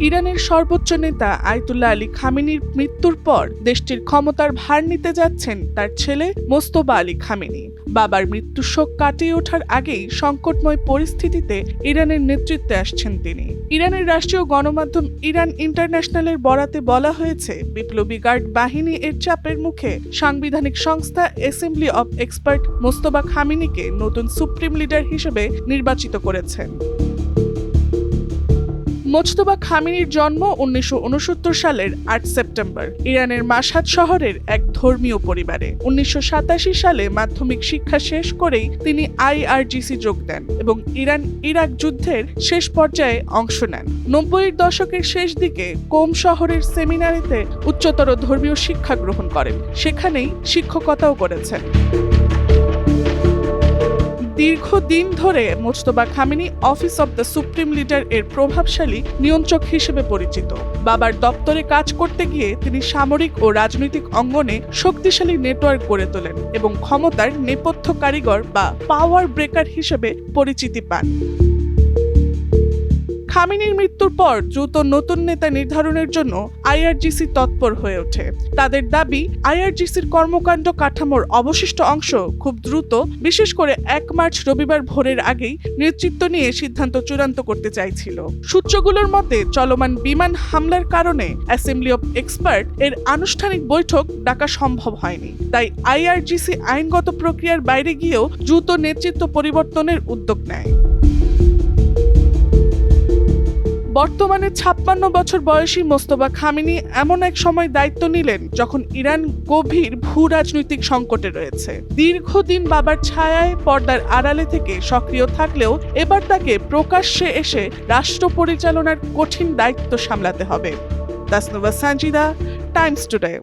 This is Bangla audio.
ইরানের সর্বোচ্চ নেতা আয়াতুল্লাহ আলী খামেনির মৃত্যুর পর দেশটির ক্ষমতার ভার নিতে যাচ্ছেন তার ছেলে মোস্তফা আলী খামেনি। বাবার মৃত্যুর শোক কাটিয়ে ওঠার আগেই সংকটময় পরিস্থিতিতে ইরানের নেতৃত্বে আসছেন তিনি। ইরানের রাষ্ট্রীয় গণমাধ্যম ইরান ইন্টারন্যাশনালের বরাতে বলা হয়েছে, বিপ্লবী গার্ড বাহিনী এর চাপের মুখে সাংবিধানিক সংস্থা অ্যাসেম্বলি অব এক্সপার্ট মোস্তফা খামেনিকে নতুন সুপ্রিম লিডার হিসেবে নির্বাচিত করেছেন। মোজতবা খামেনির জন্ম 1969 সালের 8 সেপ্টেম্বর ইরানের মাশহাদ শহরের এক ধর্মীয় পরিবারে। 1987 সালে মাধ্যমিক শিক্ষা শেষ করেই তিনি আইআরজিসি যোগ দেন এবং ইরান-ইরাক যুদ্ধের শেষ পর্যায়ে অংশ নেন। 90-এর দশকের শেষ দিকে কোম শহরের সেমিনারিতে উচ্চতর ধর্মীয় শিক্ষা গ্রহণ করেন, সেখানেই শিক্ষকতাও করেছেন। দীর্ঘদিন ধরে Mojtaba Khamenei office of the supreme leader এর প্রভাবশালী নিয়ন্ত্রক হিসেবে পরিচিত। বাবার দপ্তরে কাজ করতে গিয়ে তিনি সামরিক ও রাজনৈতিক অঙ্গনে শক্তিশালী নেটওয়ার্ক গড়ে তোলেন এবং ক্ষমতার নেপথ্য কারিগর বা পাওয়ার ব্রেকার হিসেবে পরিচিতি পান। খামেনির মৃত্যুর পর দ্রুত নতুন নেতা নির্ধারণের জন্য আইআরজিসি তৎপর হয়ে ওঠে। তাদের দাবি, আইআরজিসির কর্মকাণ্ড কাঠামোর অবশিষ্ট অংশ খুব দ্রুত, বিশেষ করে 1 মার্চ রবিবার ভোরের আগেই নেতৃত্ব নিয়ে সিদ্ধান্ত চূড়ান্ত করতে চাইছিল। সূত্রগুলোর মতে, চলমান বিমান হামলার কারণে অ্যাসেম্বলি অব এক্সপার্ট এর আনুষ্ঠানিক বৈঠক ডাকা সম্ভব হয়নি। তাই আইআরজিসি আইনগত প্রক্রিয়ার বাইরে গিয়েও দ্রুত নেতৃত্ব পরিবর্তনের উদ্যোগ নেয়। বর্তমানে 56 বছর বয়সী মোস্তফা খামেনি এমন এক সময় দায়িত্ব নিলেন যখন ইরান গভীর ভূ-রাজনৈতিক সংকটে রয়েছে। দীর্ঘদিন বাবার ছায়ায় পর্দার আড়ালে থেকে সক্রিয় থাকলেও এবার তাকে প্রকাশ্যে এসে রাষ্ট্র পরিচালনার কঠিন দায়িত্ব সামলাতে হবে। Tasnuva Sanjida, Times today.